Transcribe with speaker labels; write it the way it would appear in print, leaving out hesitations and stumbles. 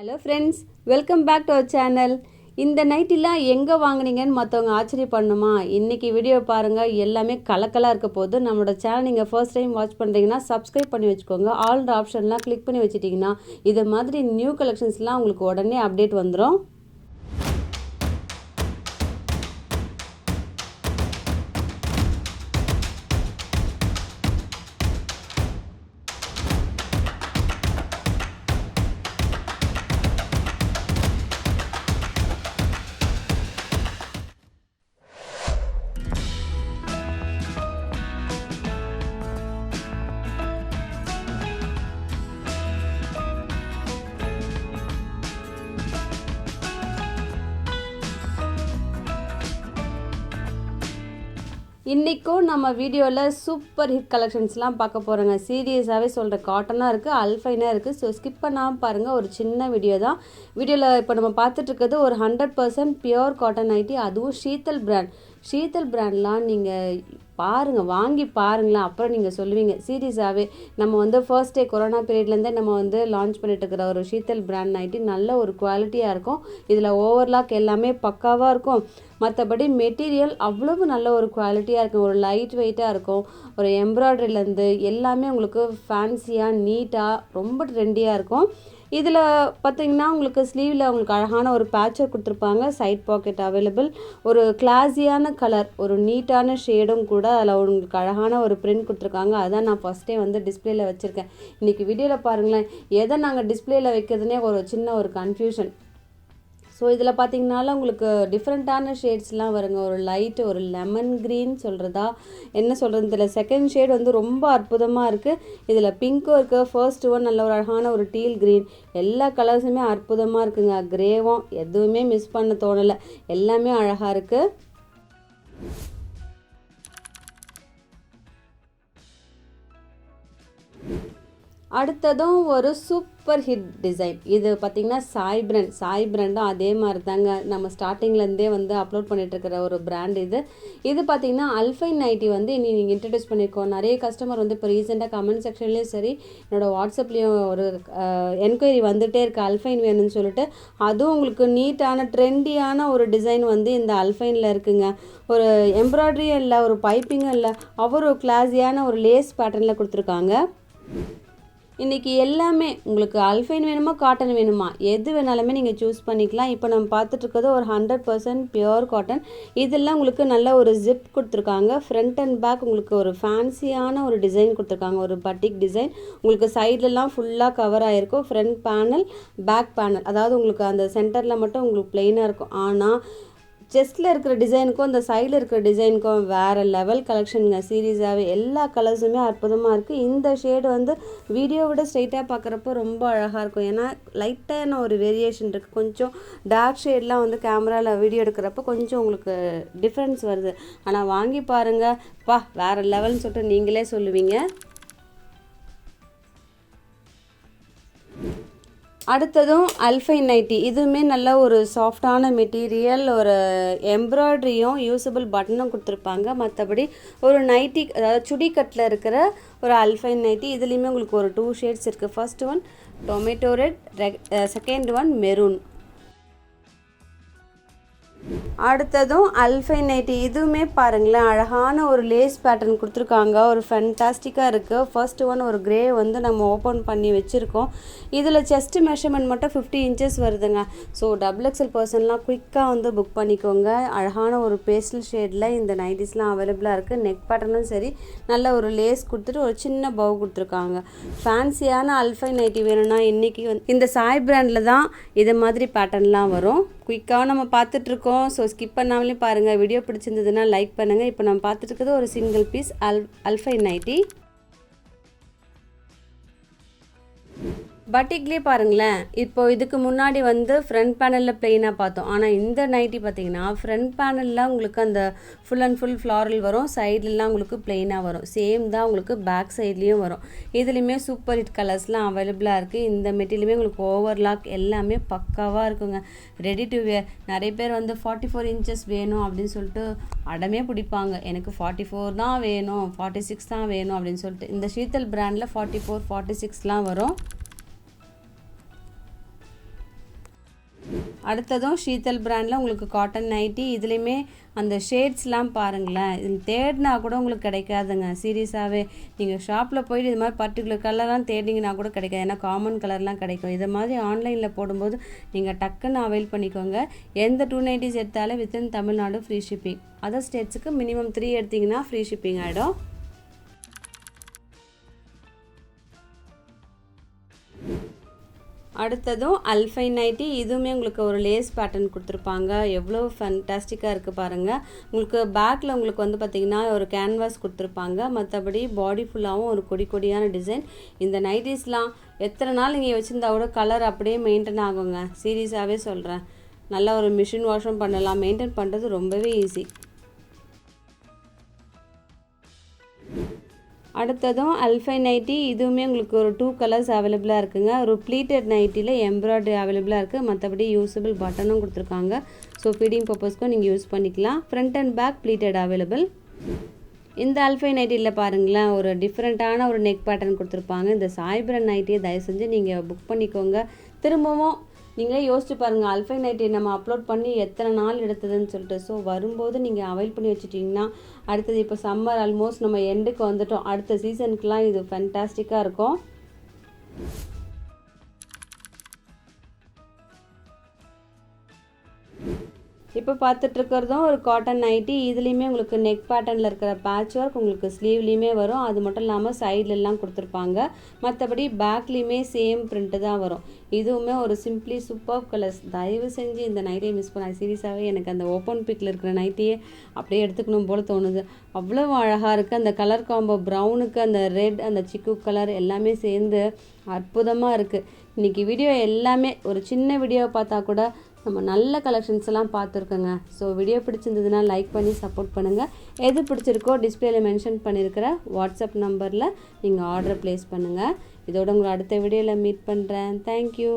Speaker 1: Hello friends, welcome back to our channel. இந்த நைட்டிலாம் எங்கே வாங்குனீங்கன்னு மற்றவங்க ஆச்சரியப்படணுமா? இன்றைக்கி வீடியோ பாருங்கள், எல்லாமே கலக்கலாக இருக்க போது. நம்மளோட சேனல் நீங்கள் ஃபர்ஸ்ட் டைம் வாட்ச் பண்ணுறீங்கன்னா சப்ஸ்கிரைப் பண்ணி வச்சுக்கோங்க. ஆல் ஆப்ஷன்லாம் கிளிக் பண்ணி வச்சுட்டிங்கன்னா இது மாதிரி நியூ கலெக்ஷன்ஸ்லாம் உங்களுக்கு உடனே அப்டேட் வந்துடும். இன்றைக்கும் நம்ம வீடியோவில் சூப்பர் ஹிட் கலெக்ஷன்ஸ்லாம் பார்க்க போகிறோங்க. சீரியஸாகவே சொல்கிற காட்டனாக இருக்குது, அல்ஃபைனாக இருக்குது. ஸோ ஸ்கிப் பண்ணாமல் பாருங்கள். ஒரு சின்ன வீடியோ தான். வீடியோவில் இப்போ நம்ம பார்த்துட்ருக்கிறது ஒரு 100% பியோர் காட்டன் நைட்டி, அதுவும் ஷீத்தல் பிராண்ட்லாம் நீங்கள் பாருங்கள், வாங்கி பாருங்களேன். அப்புறம் நீங்கள் சொல்லுவீங்க. சீரியஸாகவே நம்ம ஃபர்ஸ்ட் டே கொரோனா பீரியட்லேருந்தே நம்ம லான்ச் பண்ணிட்டு இருக்கிற ஒரு ஷீத்தல் பிராண்ட் நைட்டி நல்ல ஒரு குவாலிட்டியாக இருக்கும். இதில் ஓவர்லாக் எல்லாமே பக்காவாக இருக்கும். மற்றபடி மெட்டீரியல் அவ்வளவு நல்ல ஒரு குவாலிட்டியாக இருக்கும். ஒரு லைட் வெயிட்டாக இருக்கும். ஒரு எம்ப்ராய்டரிலேருந்து எல்லாமே உங்களுக்கு ஃபேன்சியாக நீட்டாக ரொம்ப ட்ரெண்டியாக இருக்கும். இதில் பார்த்திங்கன்னா உங்களுக்கு ஸ்லீவில் உங்களுக்கு அழகான ஒரு பேட்சர் கொடுத்துருப்பாங்க. Side pocket available. ஒரு கிளாஸியான கலர், ஒரு நீட்டான ஷேடும் கூட அதில் உங்களுக்கு அழகான ஒரு பிரிண்ட் கொடுத்துருக்காங்க. அதான் நான் ஃபஸ்ட்டே டிஸ்பிளேயில் வச்சுருக்கேன். இன்றைக்கி வீடியோவில் பாருங்களேன், எதை நாங்கள் டிஸ்பிளேயில் வைக்கிறதுனே ஒரு சின்ன ஒரு கன்ஃபியூஷன். ஸோ இதில் பார்த்திங்கனால உங்களுக்கு டிஃப்ரெண்ட்டான ஷேட்ஸ்லாம் வருங்க. ஒரு லைட்டு, ஒரு லெமன் க்ரீன் சொல்கிறதா என்ன சொல்கிறது, இதில் செகண்ட் ஷேட் ரொம்ப அற்புதமாக இருக்குது. இதில் பிங்க்கும் இருக்குது. ஃபர்ஸ்ட் ஒன் நல்ல ஒரு அழகான ஒரு டீல் க்ரீன். எல்லா கலர்ஸுமே அற்புதமாக இருக்குங்க. க்ரேவும் எதுவுமே மிஸ் பண்ண தோணலை, எல்லாமே அழகாக இருக்குது. அடுத்ததும் ஒரு சூப்பர் ஹிட் டிசைன். இது பார்த்திங்கன்னா சாய் பிராண்டும் அதே மாதிரி தாங்க. நம்ம ஸ்டார்டிங்லேருந்தே அப்லோட் பண்ணிகிட்ருக்கிற ஒரு பிராண்ட் இது பார்த்திங்கன்னா அல்ஃபைன் நைட்டி நீங்கள் இன்ட்ரடியூஸ் பண்ணியிருக்கோம். நிறைய கஸ்டமர் இப்போ ரீசெண்டாக கமெண்ட் செக்ஷன்லேயும் சரி, என்னோடய வாட்ஸ்அப்லேயும் ஒரு என்கொயரி வந்துகிட்டே இருக்குது, அல்ஃபைன் வேணும்னு சொல்லிட்டு. அதுவும் உங்களுக்கு நீட்டான ட்ரெண்டியான ஒரு டிசைன் இந்த அல்ஃபைனில் இருக்குங்க. ஒரு எம்ப்ராய்டரியும் இல்லை, ஒரு பைப்பிங்கும் இல்லை, ஒரு கிளாஸியான ஒரு லேஸ் பேட்டர்னில் கொடுத்துருக்காங்க. இன்றைக்கி எல்லாமே உங்களுக்கு அல்ஃபைன் வேணுமா, காட்டன் வேணுமா, எது வேணாலுமே நீங்கள் சூஸ் பண்ணிக்கலாம். இப்போ நம்ம பார்த்துட்ருக்கிறது ஒரு 100% பியோர் காட்டன். இதெல்லாம் உங்களுக்கு நல்ல ஒரு ஜிப் கொடுத்துருக்காங்க. ஃப்ரண்ட் அண்ட் பேக் உங்களுக்கு ஒரு ஃபேன்சியான ஒரு டிசைன் கொடுத்துருக்காங்க. ஒரு பட்டிக் டிசைன். உங்களுக்கு சைட்லலாம் ஃபுல்லாக கவர் ஆகிருக்கும். ஃப்ரண்ட் பேனல், பேக் பேனல், அதாவது உங்களுக்கு அந்த சென்டரில் மட்டும் உங்களுக்கு பிளெயினாக இருக்கும். ஆனால் செஸ்ட்டில் இருக்கிற டிசைனுக்கும் இந்த சைடில் இருக்கிற டிசைனுக்கும் வேறு லெவல் கலெக்ஷனுங்க. சீரியஸாகவே எல்லா கலர்ஸுமே அற்புதமாக இருக்குது. இந்த ஷேடு வீடியோ விட ஸ்ட்ரைட்டாக பார்க்குறப்போ ரொம்ப அழகாக இருக்கும். ஏன்னா லைட்டான ஒரு வேரியேஷன் இருக்குது. கொஞ்சம் டார்க் ஷேட்லாம் கேமராவில் வீடியோ எடுக்கிறப்போ கொஞ்சம் உங்களுக்கு டிஃப்ரென்ஸ் வருது. ஆனால் வாங்கி பாருங்கள், வேறு லெவல்னு சொல்லிட்டு நீங்களே சொல்லுவீங்க. அடுத்ததும் அல்ஃபைன் நைட்டி. இதுவுமே நல்ல ஒரு சாஃப்டான மெட்டீரியல். ஒரு எம்ப்ராய்டரியும் யூஸபிள் பட்டனும் கொடுத்துருப்பாங்க. மற்றபடி ஒரு நைட்டி, அதாவது சுடி கட்டில் இருக்கிற ஒரு அல்ஃபைன் நைட்டி. இதுலேயுமே உங்களுக்கு ஒரு 2 ஷேட்ஸ் இருக்குது. First one tomato red, second one maroon. அடுத்ததும் அல்ஃபைன் நைட்டி. இதுவுமே பாருங்களேன், அழகான ஒரு லேஸ் பேட்டர்ன் கொடுத்துருக்காங்க. ஒரு ஃபேன்டாஸ்டிக்காக இருக்குது. ஃபர்ஸ்ட் ஒன் ஒரு கிரே நம்ம ஓப்பன் பண்ணி வச்சுருக்கோம். இதில் செஸ்ட் மெஷர்மெண்ட் மட்டும் 50 inches வருதுங்க. ஸோ XXL பர்சன்லாம் குயிக்காக புக் பண்ணிக்கோங்க. அழகான ஒரு பேஸ்டல் ஷேடில் இந்த நைட்டிஸ்லாம் அவைலபிளாக இருக்குது. நெக் பேட்டர்னும் சரி, நல்ல ஒரு லேஸ் கொடுத்துட்டு ஒரு சின்ன பவு கொடுத்துருக்காங்க. ஃபேன்சியான அல்ஃபைன் நைட்டி வேணும்னா இன்றைக்கி இந்த சாய் பிராண்டில் தான் இது மாதிரி பேட்டர்ன்லாம் வரும். குயிக்காக நம்ம பார்த்துட்ருக்கோம். ஸோ ஸ்கிப் பண்ணாமலே பாருங்கள். வீடியோ பிடிச்சிருந்ததுன்னா லைக் பண்ணுங்கள். இப்போ நம்ம பார்த்துட்டு ஒரு சிங்கிள் பீஸ் அல்ஃபைன் நைட்டி. பட்டிக்லேயே பாருங்களேன், இப்போ இதுக்கு முன்னாடி ஃப்ரண்ட் பேனலில் பிளெயினாக பார்த்தோம். ஆனால் இந்த நைட்டி பார்த்தீங்கன்னா ஃப்ரண்ட் பேனலில் உங்களுக்கு அந்த ஃபுல் அண்ட் ஃபுல் ஃப்ளாரல் வரும். சைட்லலாம் உங்களுக்கு பிளெயினாக வரும். சேம் தான் உங்களுக்கு பேக் சைட்லேயும் வரும். இதுலேயுமே சூப்பர் ஹிட் கலர்ஸ்லாம் அவைலபிளாக இருக்குது. இந்த மெட்டீரியலுமே உங்களுக்கு ஓவர்லாக் எல்லாமே பக்காவாக இருக்குங்க. ரெடி டு வேர். நிறைய பேர் 44 inches வேணும் அப்படின்னு சொல்லிட்டு அடமே பிடிப்பாங்க. எனக்கு 44 தான் வேணும், 46 தான் வேணும் அப்படின்னு சொல்லிட்டு. இந்த ஷீத்தல் பிராண்டில் 44, 46லாம் வரும். அடுத்ததும் ஷீதல் பிராண்டில் உங்களுக்கு காட்டன் நைட்டி. இதுலேயுமே அந்த ஷேட்ஸ்லாம் பாருங்களேன், இது தேடினா கூட உங்களுக்கு கிடைக்காதுங்க. சீரியஸாகவே நீங்கள் ஷாப்பில் போயிட்டு இது மாதிரி பர்டிகுலர் கலர்லாம் தேடிங்கன்னா கூட கிடைக்காது. ஏன்னா காமன் கலர்லாம் கிடைக்கும். இது மாதிரி ஆன்லைனில் போடும்போது நீங்கள் டக்குன்னு அவைல் பண்ணிக்கோங்க. எந்த 290s எடுத்தாலும் within Tamil Nadu free shipping. Other ஸ்டேட்ஸுக்கு மினிமம் 3 எடுத்திங்கன்னா ஃப்ரீ ஷிப்பிங் ஆகிடும். அடுத்ததும் அல்ஃபைன் நைட்டி. இதுவுமே உங்களுக்கு ஒரு லேஸ் பேட்டர்ன் கொடுத்துருப்பாங்க. எவ்வளோ ஃபேன்டாஸ்டிக்காக இருக்குது பாருங்கள். உங்களுக்கு பேக்கில் உங்களுக்கு வந்து பார்த்திங்கன்னா ஒரு கேன்வாஸ் கொடுத்துருப்பாங்க. மற்றபடி பாடி ஃபுல்லாகவும் ஒரு கொடியான டிசைன். இந்த நைட்டிஸ்லாம் எத்தனை நாள் நீங்கள் வச்சுருந்தா கூட கலர் அப்படியே மெயின்டைன் ஆகுங்க. சீரியஸாகவே சொல்கிறேன். நல்லா ஒரு மிஷின் வாஷும் பண்ணலாம். மெயின்டைன் பண்ணுறது ரொம்பவே ஈஸி. அடுத்ததும் அல்ஃபைன் நைட்டி. இதுவுமே உங்களுக்கு ஒரு 2 கலர்ஸ் அவைலபிளாக இருக்குங்க. ஒரு ப்ளீட்டட் நைட்டியில் எம்ப்ராய்டரி அவைலபிளாக இருக்குது. மற்றபடி யூஸபிள் பட்டனும் கொடுத்துருக்காங்க. ஸோ ஃபீடிங் பர்பஸ்க்கும் நீங்கள் யூஸ் பண்ணிக்கலாம். Front and back pleated available. இந்த அல்ஃபைன் நைட்டியில் பாருங்களேன், ஒரு டிஃப்ரெண்ட்டான ஒரு நெக் பேட்டர்ன் கொடுத்துருப்பாங்க. இந்த சாய்பிரன் நைட்டியை தயவு செஞ்சு நீங்கள் புக் பண்ணிக்கோங்க. திரும்பவும் நீங்களே யோசிச்சு பாருங்கள், அல்ஃபைன் நைட்டி நம்ம அப்லோட் பண்ணி எத்தனை நாள் எடுத்ததுன்னு சொல்லிட்டு. ஸோ வரும்போது நீங்கள் அவைல் பண்ணி வச்சுட்டிங்கன்னா அடுத்தது இப்போ சம்மர் ஆல்மோஸ்ட் நம்ம எண்டுக்கு வந்துட்டோம். அடுத்த சீசனுக்குலாம் இது ஃபேன்டாஸ்டிக்காக இருக்கும். இப்போ பார்த்துட்ருக்கிறதும் ஒரு காட்டன் நைட்டி. இதுலேயுமே உங்களுக்கு நெக் பேட்டர்னில் இருக்கிற பேட்ச் ஒர்க் உங்களுக்கு ஸ்லீவ்லேயுமே வரும். அது மட்டும் இல்லாமல் சைட்லெலாம் கொடுத்துருப்பாங்க. மற்றபடி பேக்லேயுமே சேம் பிரிண்ட்டு தான் வரும். இதுவுமே ஒரு சிம்பிளி சூப்பர் கலர்ஸ். தயவு செஞ்சு இந்த நைட்டியை மிஸ் பண்ண. சீரியஸாகவே எனக்கு அந்த ஓப்பன் பிக்கில் இருக்கிற நைட்டியே அப்படியே எடுத்துக்கணும் போல் தோணுது. அவ்வளோ அழகாக இருக்குது. அந்த கலர் காம்போ ப்ரௌனுக்கு அந்த ரெட், அந்த சிக்கு கலர் எல்லாமே சேர்ந்து அற்புதமாக இருக்குது. இன்றைக்கி வீடியோ எல்லாமே ஒரு சின்ன வீடியோவை பார்த்தா கூட நம்ம நல்ல கலெக்ஷன்ஸ் எல்லாம் பார்த்துருக்கோங்க. ஸோ வீடியோ பிடிச்சிருந்ததுன்னா லைக் பண்ணி சப்போர்ட் பண்ணுங்கள். எது பிடிச்சிருக்கோ டிஸ்பிளேல மென்ஷன் பண்ணியிருக்கிற வாட்ஸ்அப் நம்பரில் நீங்கள் ஆர்டர் ப்ளேஸ் பண்ணுங்கள். இதோட உங்களை அடுத்த வீடியோவில் மீட் பண்ணுறேன். தேங்க்யூ.